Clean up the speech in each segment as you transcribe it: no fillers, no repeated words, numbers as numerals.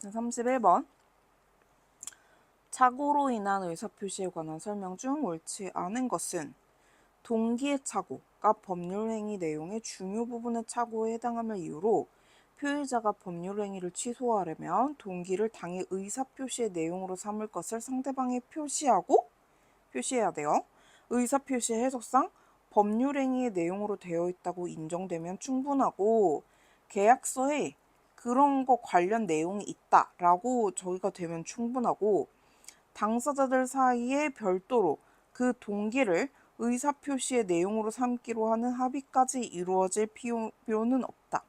31번. 착오로 인한 의사표시에 관한 설명 중 옳지 않은 것은 동기의 착오가 법률행위 내용의 중요 부분의 착오에 해당함을 이유로 표의자가 법률행위를 취소하려면 동기를 당의 의사표시의 내용으로 삼을 것을 상대방에 표시해야 돼요. 의사표시의 해석상 법률행위의 내용으로 되어 있다고 인정되면 충분하고, 계약서에 그런 거 관련 내용이 있다라고 저기가 되면 충분하고, 당사자들 사이에 별도로 그 동기를 의사표시의 내용으로 삼기로 하는 합의까지 이루어질 필요는 없다.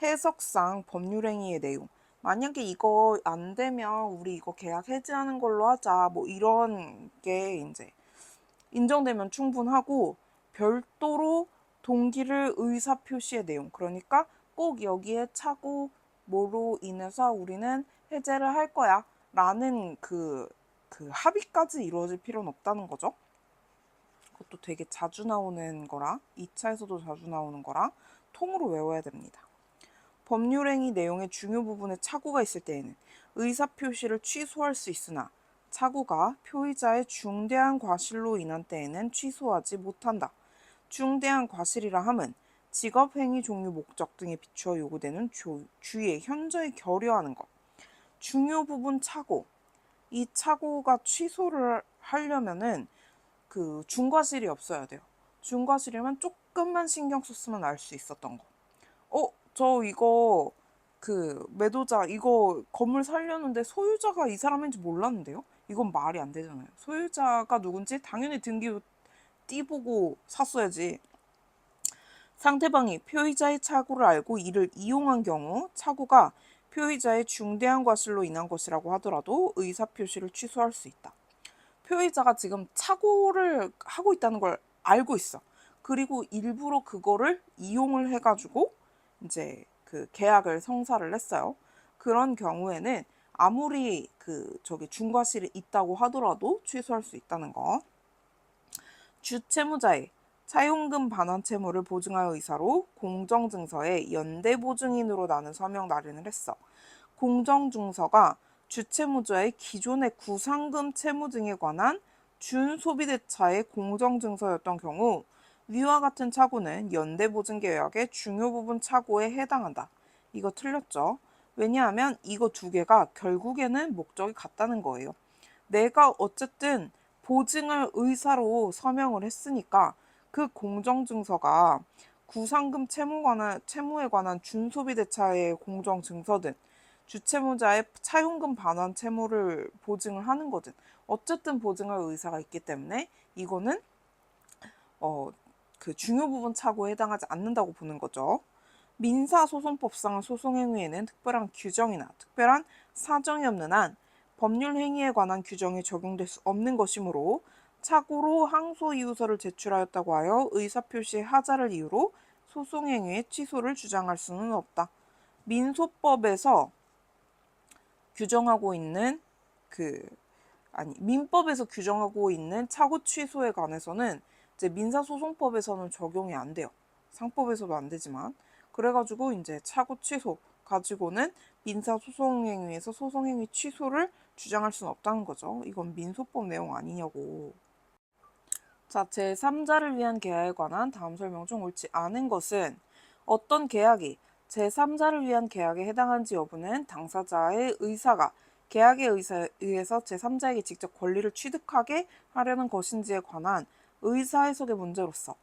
해석상 법률행위의 내용, 만약에 이거 안 되면 우리 이거 계약 해지하는 걸로 하자, 뭐 이런 게 이제 인정되면 충분하고, 별도로 동기를 의사표시의 내용, 그러니까 꼭 여기에 차고 뭐로 인해서 우리는 해제를 할 거야 라는 그 합의까지 이루어질 필요는 없다는 거죠. 그것도 되게 자주 나오는 거라, 2차에서도 자주 나오는 거라 통으로 외워야 됩니다. 법률행위 내용의 중요 부분에 착오가 있을 때에는 의사표시를 취소할 수 있으나 착오가 표의자의 중대한 과실로 인한 때에는 취소하지 못한다. 중대한 과실이라 함은 직업행위 종류 목적 등에 비추어 요구되는 주의 현저히 결여하는 것. 중요 부분 착오. 이 착오가 취소를 하려면은 그 중과실이 없어야 돼요. 중과실이면 조금만 신경 썼으면 알 수 있었던 거. 저 이거 매도자 이거 건물 살려는데 소유자가 이 사람인지 몰랐는데요? 이건 말이 안 되잖아요. 소유자가 누군지 당연히 등기 띠보고 샀어야지. 상대방이 표의자의 착오를 알고 이를 이용한 경우 착오가 표의자의 중대한 과실로 인한 것이라고 하더라도 의사표시를 취소할 수 있다. 표의자가 지금 착오를 하고 있다는 걸 알고 있어. 그리고 일부러 그거를 이용을 해가지고 이제 그 계약을 성사를 했어요. 그런 경우에는 아무리 중과실이 있다고 하더라도 취소할 수 있다는 거. 주채무자의 차용금 반환 채무를 보증할 의사로 공정증서에 연대보증인으로 나는 서명 날인을 했어. 공정증서가 주채무자의 기존의 구상금 채무 등에 관한 준소비대차의 공정증서였던 경우 위와 같은 착오는 연대보증계약의 중요 부분 착오에 해당한다. 이거 틀렸죠? 왜냐하면 이거 두 개가 결국에는 목적이 같다는 거예요. 내가 어쨌든 보증을 의사로 서명을 했으니까 그 공정증서가 구상금 채무에 관한 준소비대차의 공정증서든 주채무자의 차용금 반환 채무를 보증을 하는 거든 어쨌든 보증할 의사가 있기 때문에 이거는 그 중요 부분 착오에 해당하지 않는다고 보는 거죠. 민사소송법상 소송행위에는 특별한 규정이나 특별한 사정이 없는 한 법률 행위에 관한 규정이 적용될 수 없는 것이므로 착오로 항소이유서를 제출하였다고 하여 의사표시의 하자를 이유로 소송행위의 취소를 주장할 수는 없다. 민소법에서 규정하고 있는 민법에서 규정하고 있는 착오 취소에 관해서는 이제 민사소송법에서는 적용이 안 돼요. 상법에서도 안 되지만. 그래가지고 이제 착오 취소 가지고는 민사소송행위에서 소송행위 취소를 주장할 수는 없다는 거죠. 이건 민소법 내용 아니냐고. 자, 제3자를 위한 계약에 관한 다음 설명 중 옳지 않은 것은 어떤 계약이 제3자를 위한 계약에 해당한지 여부는 당사자의 의사가 계약에 의해서 제3자에게 직접 권리를 취득하게 하려는 것인지에 관한 의사 해석의 문제로서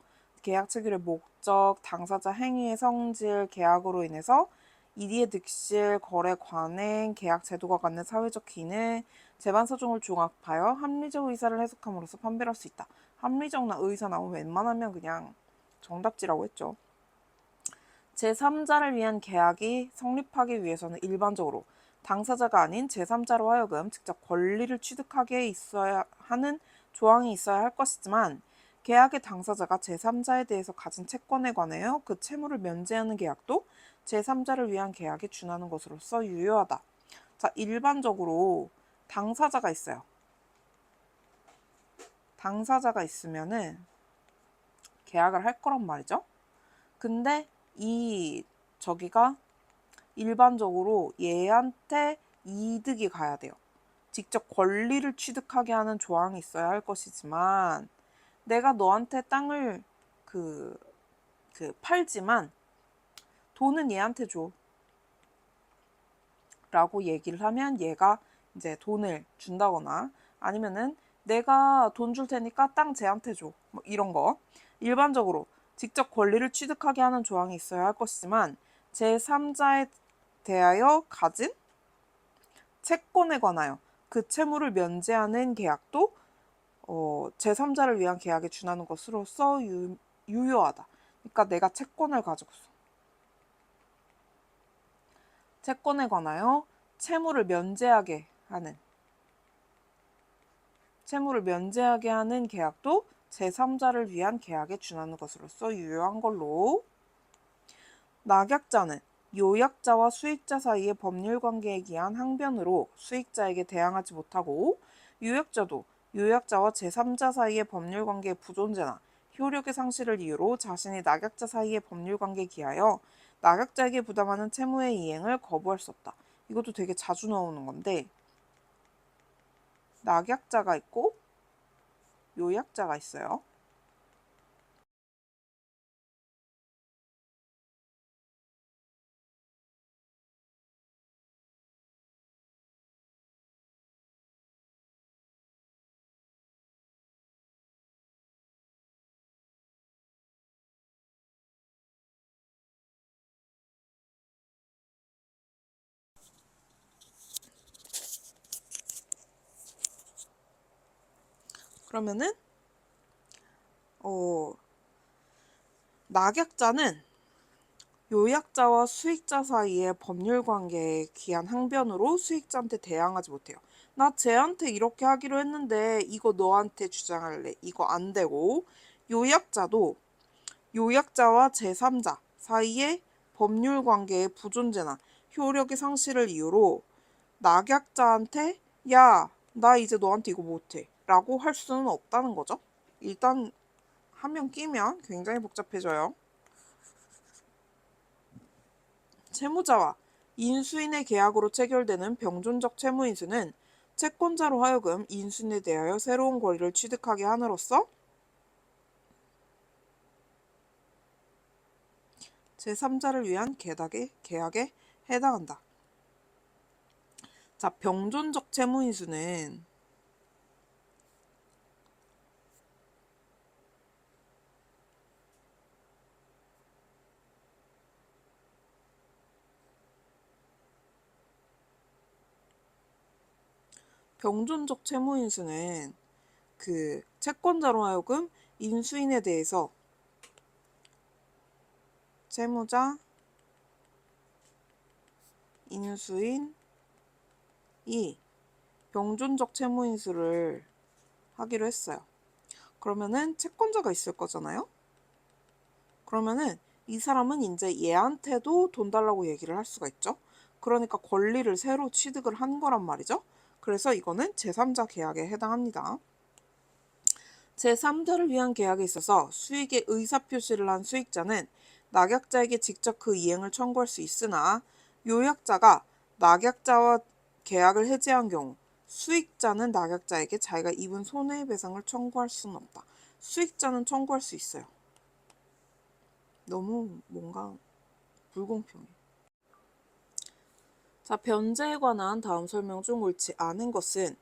계약 체결의 목적, 당사자 행위의 성질, 계약으로 인해서 이리의 득실, 거래 관행, 계약 제도가 갖는 사회적 기능, 재반사정을 종합하여 합리적 의사를 해석함으로써 판별할 수 있다. 합리적나 의사 나오면 웬만하면 그냥 정답지라고 했죠. 제3자를 위한 계약이 성립하기 위해서는 일반적으로 당사자가 아닌 제3자로 하여금 직접 권리를 취득하게 있어야 하는 조항이 있어야 할 것이지만 계약의 당사자가 제3자에 대해서 가진 채권에 관하여 그 채무를 면제하는 계약도 제3자를 위한 계약에 준하는 것으로서 유효하다. 자, 일반적으로 당사자가 있어요. 당사자가 있으면은 계약을 할 거란 말이죠. 근데 저기가 일반적으로 얘한테 이득이 가야 돼요. 직접 권리를 취득하게 하는 조항이 있어야 할 것이지만 내가 너한테 땅을 팔지만 돈은 얘한테 줘 라고 얘기를 하면 얘가 이제 돈을 준다거나 아니면은 내가 돈 줄 테니까 땅 쟤한테 줘. 뭐 이런 거. 일반적으로 직접 권리를 취득하게 하는 조항이 있어야 할 것이지만 제3자에 대하여 가진 채권에 관하여 그 채무를 면제하는 계약도 제3자를 위한 계약에 준하는 것으로서 유효하다. 그러니까 내가 채권을 가지고 있어. 채권에 관하여 채무를 면제하게 하는 계약도 제3자를 위한 계약에 준하는 것으로서 유효한 걸로. 낙약자는 요약자와 수익자 사이의 법률 관계에 기한 항변으로 수익자에게 대항하지 못하고 요약자도 요약자와 제3자 사이의 법률 관계의 부존재나 효력의 상실을 이유로 자신이 낙약자 사이의 법률 관계에 기하여 낙약자에게 부담하는 채무의 이행을 거부할 수 없다. 이것도 되게 자주 나오는 건데 낙약자가 있고 요약자가 있어요. 그러면은 낙약자는 요약자와 수익자 사이의 법률 관계에 기한 항변으로 수익자한테 대항하지 못해요. 나 쟤한테 이렇게 하기로 했는데 이거 너한테 주장할래. 이거 안 되고 요약자도 요약자와 제3자 사이의 법률 관계의 부존재나 효력의 상실을 이유로 낙약자한테 야, 나 이제 너한테 이거 못해 라고 할 수는 없다는 거죠. 일단 한 명 끼면 굉장히 복잡해져요. 채무자와 인수인의 계약으로 체결되는 병존적 채무인수는 채권자로 하여금 인수인에 대하여 새로운 권리를 취득하게 함으로써 제3자를 위한 계약에 해당한다. 자, 병존적 채무인수는 그 채권자로 하여금 인수인에 대해서 채무자, 인수인이 병존적 채무인수를 하기로 했어요. 그러면은 채권자가 있을 거잖아요. 그러면은 이 사람은 이제 얘한테도 돈 달라고 얘기를 할 수가 있죠. 그러니까 권리를 새로 취득을 한 거란 말이죠. 그래서 이거는 제3자 계약에 해당합니다. 제3자를 위한 계약에 있어서 수익의 의사표시를 한 수익자는 낙약자에게 직접 그 이행을 청구할 수 있으나 요약자가 낙약자와 계약을 해지한 경우 수익자는 낙약자에게 자기가 입은 손해배상을 청구할 수는 없다. 수익자는 청구할 수 있어요. 너무 뭔가 불공평해. 자, 변제에 관한 다음 설명 중 옳지 않은 것은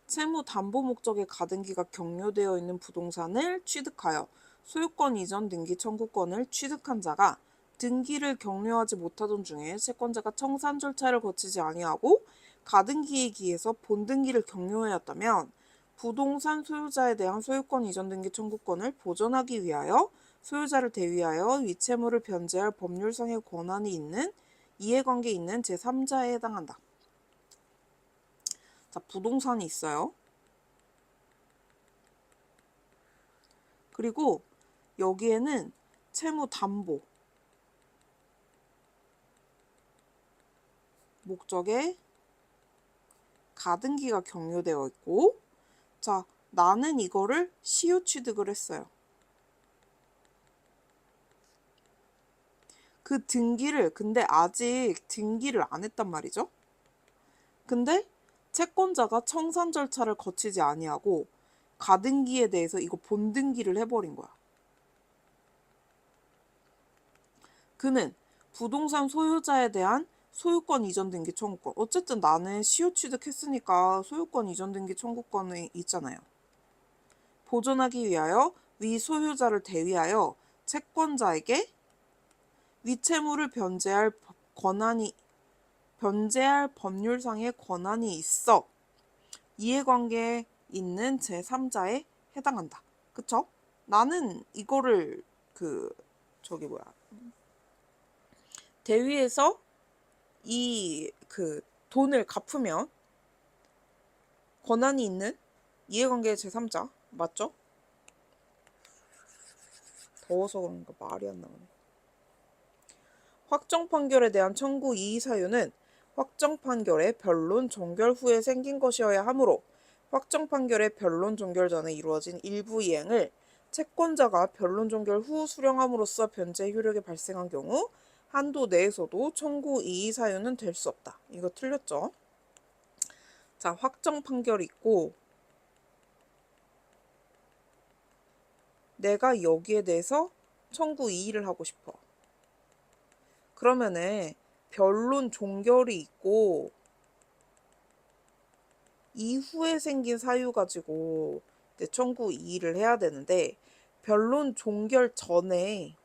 채무 담보 목적의 가등기가 경료되어 있는 부동산을 취득하여 소유권 이전 등기 청구권을 취득한 자가 등기를 경료하지 못하던 중에 채권자가 청산 절차를 거치지 아니하고 가등기에 기해서 본등기를 경료하였다면 부동산 소유자에 대한 소유권 이전 등기 청구권을 보전하기 위하여 소유자를 대위하여 위채무를 변제할 법률상의 권한이 있는 이해관계 있는 제3자에 해당한다. 자, 부동산이 있어요. 그리고 여기에는 채무 담보 목적에 가등기가 경료되어 있고, 자, 나는 이거를 시효 취득을 했어요. 그 등기를 근데 아직 등기를 안 했단 말이죠. 근데 채권자가 청산 절차를 거치지 아니하고 가등기에 대해서 이거 본등기를 해버린 거야. 그는 부동산 소유자에 대한 소유권 이전 등기 청구권. 어쨌든 나는 시효 취득했으니까 소유권 이전 등기 청구권이 있잖아요. 보존하기 위하여 위 소유자를 대위하여 채권자에게 위채무를 변제할 법률상의 권한이 있어 이해관계에 있는 제3자에 해당한다. 그쵸? 나는 이거를 대위에서 돈을 갚으면 권한이 있는 이해관계의 제3자 맞죠? 더워서 그런가 말이 안 나오네. 확정 판결에 대한 청구 이의 사유는 확정 판결의 변론 종결 후에 생긴 것이어야 하므로 확정 판결의 변론 종결 전에 이루어진 일부 이행을 채권자가 변론 종결 후 수령함으로써 변제 효력이 발생한 경우 한도 내에서도 청구 이의 사유는 될 수 없다. 이거 틀렸죠? 자, 확정 판결이 있고 내가 여기에 대해서 청구 이의를 하고 싶어. 그러면은 변론 종결이 있고 이후에 생긴 사유 가지고 청구 이의를 해야 되는데 변론 종결 전에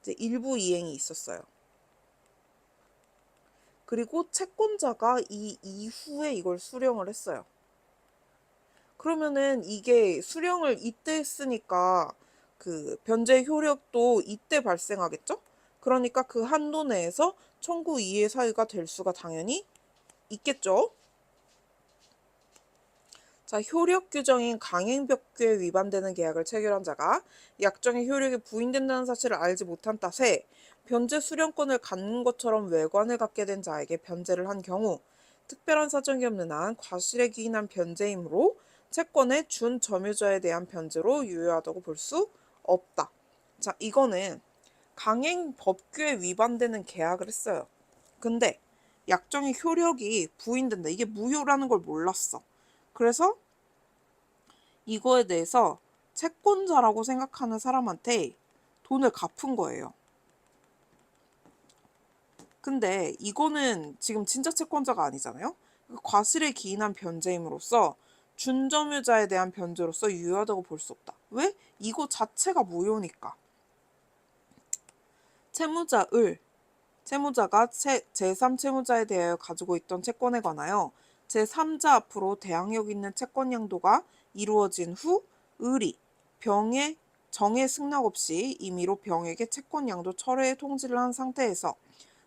이제 일부 이행이 있었어요. 그리고 채권자가 이 이후에 이걸 수령을 했어요. 그러면은 이게 수령을 이때 했으니까 그 변제 효력도 이때 발생하겠죠? 그러니까 그 한도 내에서 청구 이의 사유가 될 수가 당연히 있겠죠? 자, 효력 규정인 강행법규에 위반되는 계약을 체결한 자가 약정의 효력이 부인된다는 사실을 알지 못한 탓에 변제 수령권을 갖는 것처럼 외관을 갖게 된 자에게 변제를 한 경우 특별한 사정이 없는 한 과실에 기인한 변제이므로 채권의 준 점유자에 대한 변제로 유효하다고 볼 수 없다. 자, 이거는 강행법규에 위반되는 계약을 했어요. 근데 약정의 효력이 부인된다. 이게 무효라는 걸 몰랐어. 그래서 이거에 대해서 채권자라고 생각하는 사람한테 돈을 갚은 거예요. 근데 이거는 지금 진짜 채권자가 아니잖아요. 과실에 기인한 변제임으로써 준점유자에 대한 변제로서 유효하다고 볼 수 없다. 왜? 이거 자체가 무효니까. 채무자 을 채무자가 제3채무자에 대하여 가지고 있던 채권에 관하여 제3자 앞으로 대항력 있는 채권 양도가 이루어진 후 을이 병의 정의 승낙 없이 임의로 병에게 채권 양도 철회의 통지를 한 상태에서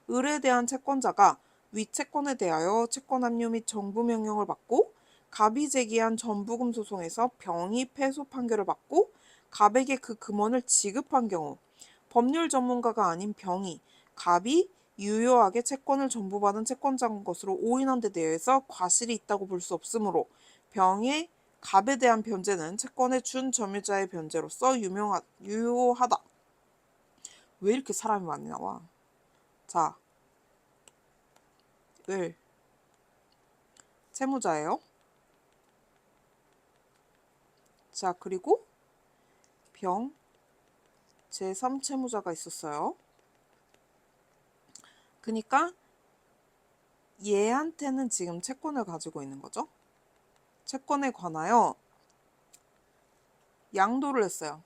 을에 대한 채권자가 위 채권에 대하여 채권 압류 및 정부 명령을 받고 갑이 제기한 전부금 소송에서 병이 패소 판결을 받고 갑에게 그 금원을 지급한 경우 법률 전문가가 아닌 병이 갑이 유효하게 채권을 전부받은 채권자인 것으로 오인한 데 대해서 과실이 있다고 볼 수 없으므로 병의 갑에 대한 변제는 채권의 준 점유자의 변제로서 유효하다. 왜 이렇게 사람이 많이 나와? 자, 을 채무자예요. 자, 그리고 병 제3채무자가 있었어요. 그러니까 얘한테는 지금 채권을 가지고 있는 거죠. 채권에 관하여 양도를 했어요.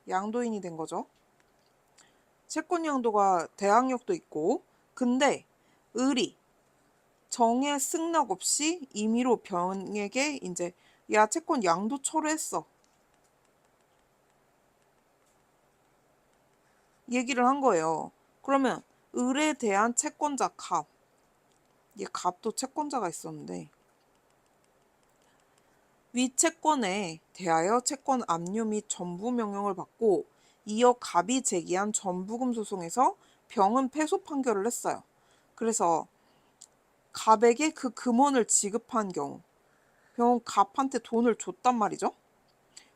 양도인이 된 거죠. 채권 양도가 대항력도 있고 근데 을이 정의 승낙 없이 임의로 병에게 이제 야 채권 양도 철회했어 얘기를 한 거예요. 그러면 을에 대한 채권자 갑, 얘 갑도 채권자가 있었는데 위 채권에 대하여 채권 압류 및 전부 명령을 받고 이어 갑이 제기한 전부금 소송에서 병은 패소 판결을 했어요. 그래서 갑에게 그 금원을 지급한 경우 병은 갑한테 돈을 줬단 말이죠.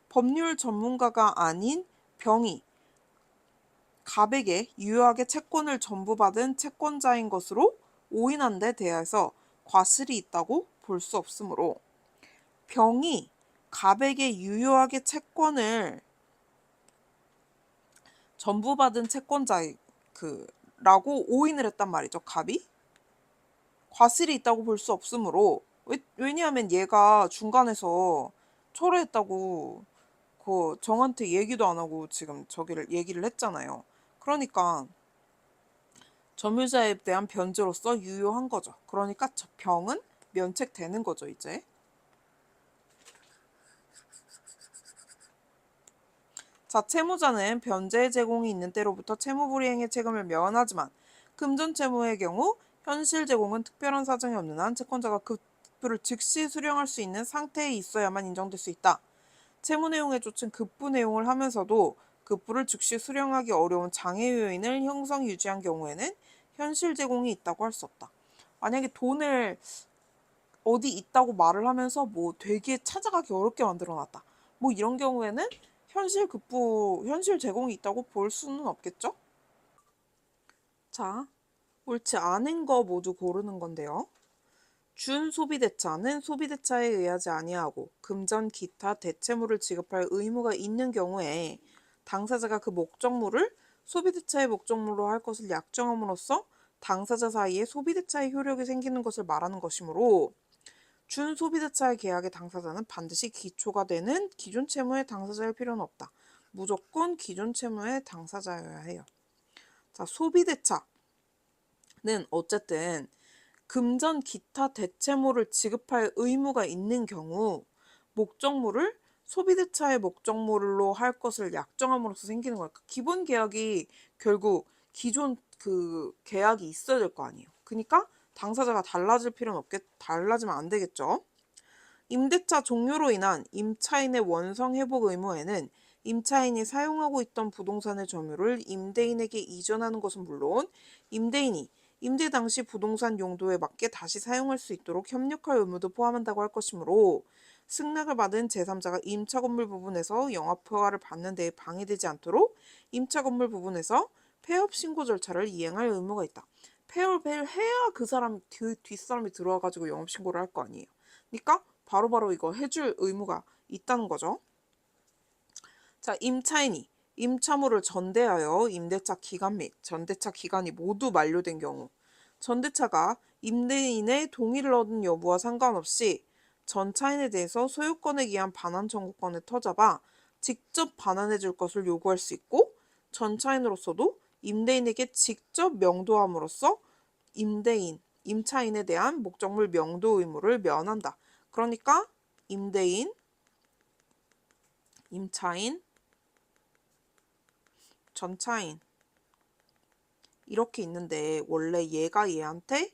법률 전문가가 아닌 병이 갑에게 유효하게 채권을 전부받은 채권자인 것으로 오인한 데 대해서 과실이 있다고 볼 수 없으므로 병이 갑에게 유효하게 채권을 전부받은 채권자의 라고 오인을 했단 말이죠. 갑이 과실이 있다고 볼 수 없으므로 왜냐하면 얘가 중간에서 철회했다고 정한테 얘기도 안 하고 지금 저기를 얘기를 했잖아요. 그러니까 점유자에 대한 변제로서 유효한 거죠. 그러니까 저 병은 면책되는 거죠, 이제. 자, 채무자는 변제 제공이 있는 때로부터 채무불이행의 책임을 면하지만 금전채무의 경우 현실 제공은 특별한 사정이 없는 한 채권자가 급부를 즉시 수령할 수 있는 상태에 있어야만 인정될 수 있다. 채무 내용에 쫓은 급부 내용을 하면서도 급부를 즉시 수령하기 어려운 장애 요인을 형성 유지한 경우에는 현실 제공이 있다고 할 수 없다. 만약에 돈을 어디 있다고 말을 하면서 뭐 되게 찾아가기 어렵게 만들어놨다. 뭐 이런 경우에는 현실 제공이 있다고 볼 수는 없겠죠? 자, 옳지 않은 거 모두 고르는 건데요. 준소비대차는 소비대차에 의하지 아니하고 금전 기타 대체물을 지급할 의무가 있는 경우에 당사자가 그 목적물을 소비대차의 목적물로 할 것을 약정함으로써 당사자 사이에 소비대차의 효력이 생기는 것을 말하는 것이므로 준소비대차의 계약의 당사자는 반드시 기초가 되는 기존 채무의 당사자일 필요는 없다. 무조건 기존 채무의 당사자여야 해요. 자, 소비대차는 어쨌든 금전 기타 대체물을 지급할 의무가 있는 경우 목적물을 소비대차의 목적물로 할 것을 약정함으로써 생기는 거니까 기본 계약이 결국 기존 계약이 있어야 될 거 아니에요. 그러니까 당사자가 달라지면 안 되겠죠. 임대차 종료로 인한 임차인의 원성 회복 의무에는 임차인이 사용하고 있던 부동산의 점유를 임대인에게 이전하는 것은 물론 임대인이 임대 당시 부동산 용도에 맞게 다시 사용할 수 있도록 협력할 의무도 포함한다고 할 것이므로 승낙을 받은 제3자가 임차 건물 부분에서 영업허가를 받는 데 방해되지 않도록 임차 건물 부분에서 폐업 신고 절차를 이행할 의무가 있다. 폐업을 해야 그 사람 뒷사람이 들어와가지고 영업 신고를 할 거 아니에요. 그러니까 바로바로 이거 해줄 의무가 있다는 거죠. 자, 임차인이 임차물을 전대하여 임대차 기간 및 전대차 기간이 모두 만료된 경우 전대차가 임대인의 동의를 얻은 여부와 상관없이 전차인에 대해서 소유권에 기한 반환 청구권을 터잡아 직접 반환해 줄 것을 요구할 수 있고 전차인으로서도 임대인에게 직접 명도함으로써 임차인에 대한 목적물 명도 의무를 면한다. 그러니까 임대인, 임차인, 전차인 이렇게 있는데 원래 얘가 얘한테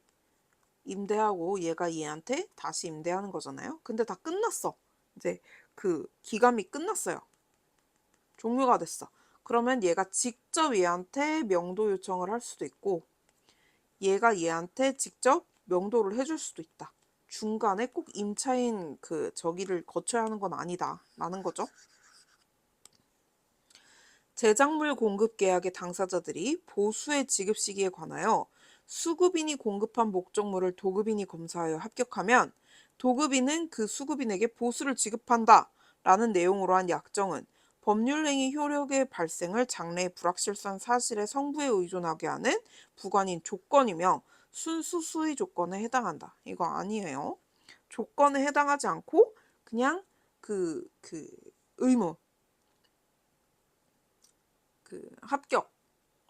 임대하고 얘가 얘한테 다시 임대하는 거잖아요. 근데 다 끝났어. 이제 기간이 끝났어요. 종료가 됐어. 그러면 얘가 직접 얘한테 명도 요청을 할 수도 있고 얘가 얘한테 직접 명도를 해줄 수도 있다. 중간에 꼭 임차인 저기를 거쳐야 하는 건 아니다. 라는 거죠. 제작물 공급 계약의 당사자들이 보수의 지급 시기에 관하여 수급인이 공급한 목적물을 도급인이 검사하여 합격하면 도급인은 그 수급인에게 보수를 지급한다 라는 내용으로 한 약정은 법률행위 효력의 발생을 장래의 불확실성 사실의 성부에 의존하게 하는 부관인 조건이며 순수 수의 조건에 해당한다. 이거 아니에요. 조건에 해당하지 않고 그냥 의무 합격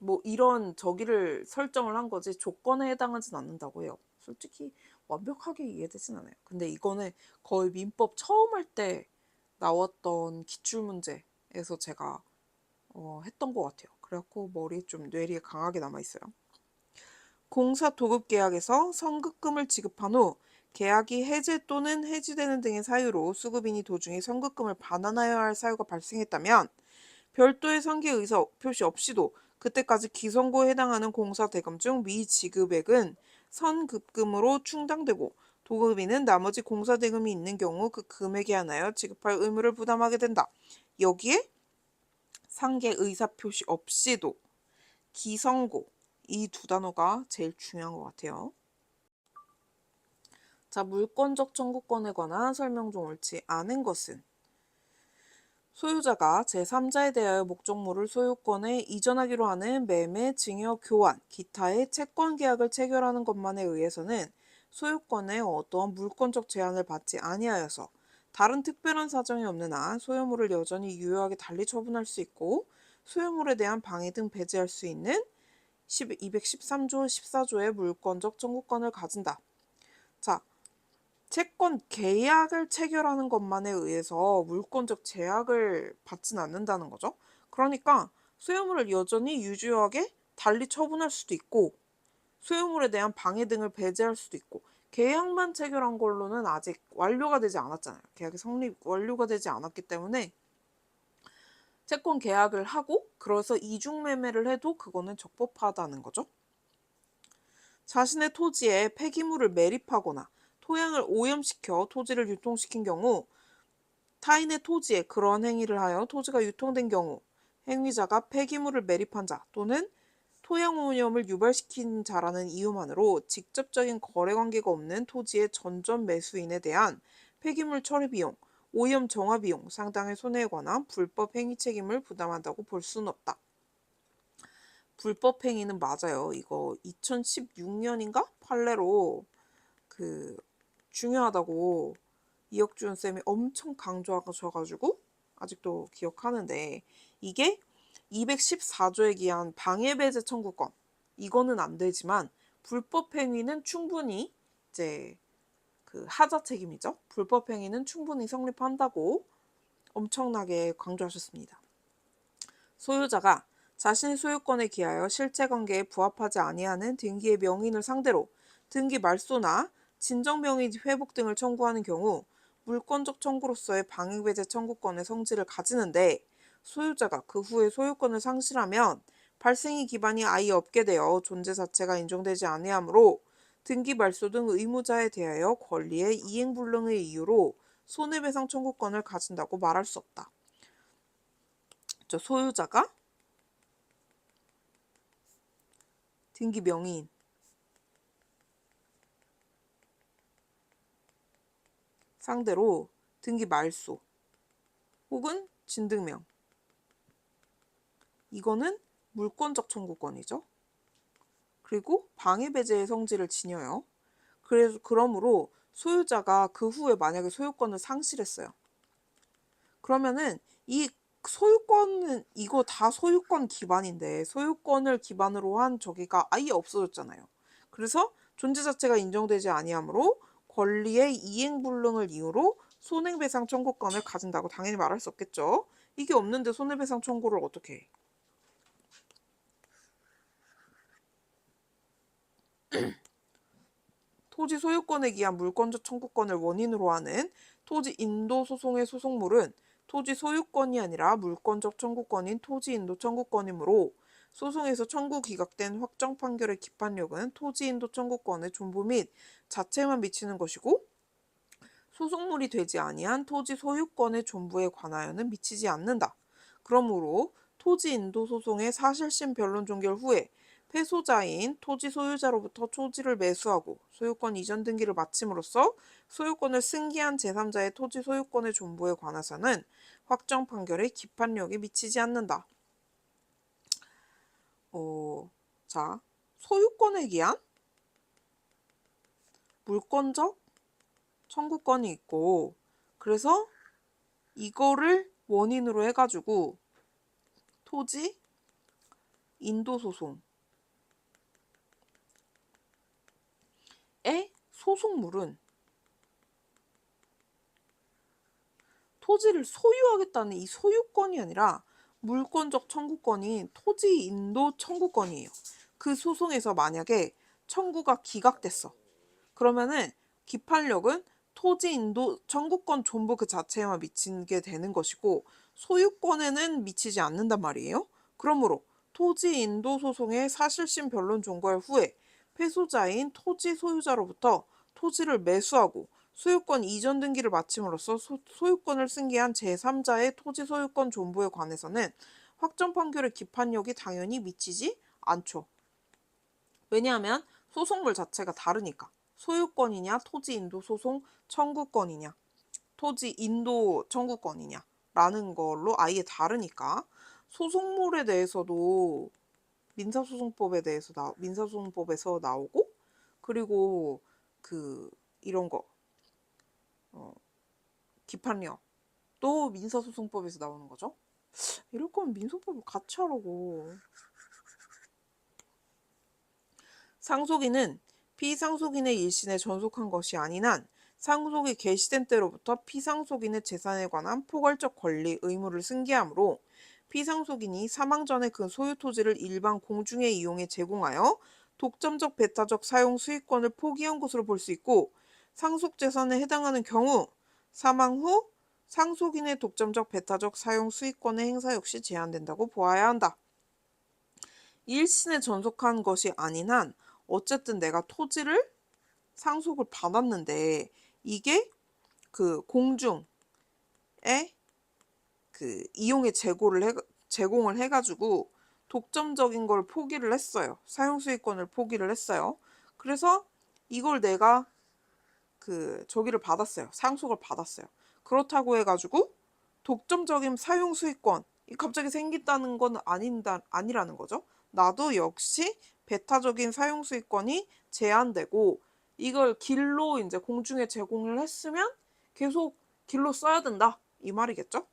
뭐 이런 저기를 설정을 한 거지 조건에 해당하진 않는다고 해요. 솔직히 완벽하게 이해되진 않아요. 근데 이거는 거의 민법 처음 할 때 나왔던 기출문제에서 제가 했던 것 같아요. 그래갖고 머리에 좀 뇌리에 강하게 남아있어요. 공사 도급 계약에서 선급금을 지급한 후 계약이 해제 또는 해지되는 등의 사유로 수급인이 도중에 선급금을 반환하여야 할 사유가 발생했다면 별도의 상계 의사 표시 없이도 그때까지 기선고에 해당하는 공사 대금 중 미지급액은 선급금으로 충당되고 도급인은 나머지 공사 대금이 있는 경우 그 금액에 한하여 지급할 의무를 부담하게 된다. 여기에 상계 의사 표시 없이도 기성고. 이 두 단어가 제일 중요한 것 같아요. 자, 물권적 청구권에 관한 설명 중 옳지 않은 것은 소유자가 제3자에 대하여 목적물을 소유권에 이전하기로 하는 매매, 증여, 교환, 기타의 채권 계약을 체결하는 것만에 의해서는 소유권에 어떠한 물권적 제한을 받지 아니하여서 다른 특별한 사정이 없는 한 소유물을 여전히 유효하게 달리 처분할 수 있고 소유물에 대한 방해 등 배제할 수 있는 213조 14조의 물권적 청구권을 가진다. 자, 채권 계약을 체결하는 것만에 의해서 물권적 제약을 받진 않는다는 거죠. 그러니까 소유물을 여전히 유주하게 달리 처분할 수도 있고 소유물에 대한 방해 등을 배제할 수도 있고 계약만 체결한 걸로는 아직 완료가 되지 않았잖아요. 계약이 완료가 되지 않았기 때문에 채권 계약을 하고 그래서 이중매매를 해도 그거는 적법하다는 거죠. 자신의 토지에 폐기물을 매립하거나 토양을 오염시켜 토지를 유통시킨 경우 타인의 토지에 그러한 행위를 하여 토지가 유통된 경우 행위자가 폐기물을 매립한 자 또는 토양 오염을 유발시킨 자라는 이유만으로 직접적인 거래관계가 없는 토지의 전전 매수인에 대한 폐기물 처리 비용, 오염 정화 비용 상당의 손해에 관한 불법 행위 책임을 부담한다고 볼 수는 없다. 불법 행위는 맞아요. 이거 2016년인가? 판례로 중요하다고 이혁준 쌤이 엄청 강조하셔가지고 아직도 기억하는데 이게 214조에 기한 방해배제 청구권 이거는 안 되지만 불법 행위는 충분히 이제 하자 책임이죠. 불법 행위는 충분히 성립한다고 엄청나게 강조하셨습니다. 소유자가 자신의 소유권에 기하여 실체관계에 부합하지 아니하는 등기의 명인을 상대로 등기 말소나 진정명의 회복 등을 청구하는 경우 물권적 청구로서의 방해배제 청구권의 성질을 가지는데 소유자가 그 후에 소유권을 상실하면 발생의 기반이 아예 없게 되어 존재 자체가 인정되지 아니하므로 등기 말소 등 의무자에 대하여 권리의 이행불능의 이유로 손해배상 청구권을 가진다고 말할 수 없다. 소유자가 등기 명의인 상대로 등기 말소 혹은 진등명 이거는 물권적 청구권이죠. 그리고 방해배제의 성질을 지녀요. 그러므로 소유자가 그 후에 만약에 소유권을 상실했어요. 그러면은 이 소유권은 이거 다 소유권 기반인데 소유권을 기반으로 한 저기가 아예 없어졌잖아요. 그래서 존재 자체가 인정되지 아니하므로 권리의 이행불능을 이유로 손해배상 청구권을 가진다고 당연히 말할 수 없겠죠. 이게 없는데 손해배상 청구를 어떻게 해? 토지 소유권에 기한 물권적 청구권을 원인으로 하는 토지 인도 소송의 소송물은 토지 소유권이 아니라 물권적 청구권인 토지 인도 청구권이므로 소송에서 청구 기각된 확정 판결의 기판력은 토지 인도 청구권의 존부 및 자체에만 미치는 것이고 소송물이 되지 아니한 토지 소유권의 존부에 관하여는 미치지 않는다. 그러므로 토지 인도 소송의 사실심 변론 종결 후에 패소자인 토지 소유자로부터 토지를 매수하고 소유권 이전 등기를 마침으로써 소유권을 승계한 제3자의 토지 소유권의 존부에 관해서는 확정 판결의 기판력이 미치지 않는다. 자, 소유권에 기한 물권적 청구권이 있고 그래서 이거를 원인으로 해가지고 토지 인도소송의 소송물은 토지를 소유하겠다는 이 소유권이 아니라 물권적 청구권인 토지 인도 청구권이에요. 그 소송에서 만약에 청구가 기각됐어. 그러면은 기판력은 토지 인도 청구권 존부 그 자체에만 미치게 되는 것이고 소유권에는 미치지 않는단 말이에요. 그러므로 토지 인도 소송의 사실심 변론 종결 후에 패소자인 토지 소유자로부터 토지를 매수하고 소유권 이전 등기를 마침으로써 소유권을 승계한 제3자의 토지 소유권 존부에 관해서는 확정 판결의 기판력이 당연히 미치지 않죠. 왜냐하면 소송물 자체가 다르니까. 소유권이냐, 토지 인도 소송 청구권이냐, 토지 인도 청구권이냐 라는 걸로 아예 다르니까 소송물에 대해서도 민사소송법에서 나오고, 그리고 그 이런 거 기판력 또 민사소송법에서 나오는 거죠. 이럴 거면 민소법을 같이 하라고. 상속인은 피상속인의 일신에 전속한 것이 아닌 한 상속이 개시된 때로부터 피상속인의 재산에 관한 포괄적 권리, 의무를 승계하므로 피상속인이 사망 전에 그 소유 토지를 일반 공중에 이용해 제공하여 독점적 배타적 사용 수익권을 포기한 것으로 볼 수 있고, 상속재산에 해당하는 경우 사망 후 상속인의 독점적 배타적 사용 수익권의 행사 역시 제한된다고 보아야 한다. 일신에 전속한 것이 아닌 한 어쨌든 내가 토지를 상속을 받았는데 이게 그 공중에 그 이용의 제공을 해가지고 독점적인 걸 포기를 했어요. 사용수익권을 포기를 했어요. 그래서 이걸 내가 저기를 받았어요. 상속을 받았어요. 그렇다고 해가지고 독점적인 사용수익권이 갑자기 생긴다는 건 아니라는 거죠. 나도 역시 배타적인 사용수익권이 제한되고, 이걸 길로 이제 공중에 제공을 했으면 계속 길로 써야 된다 이 말이겠죠.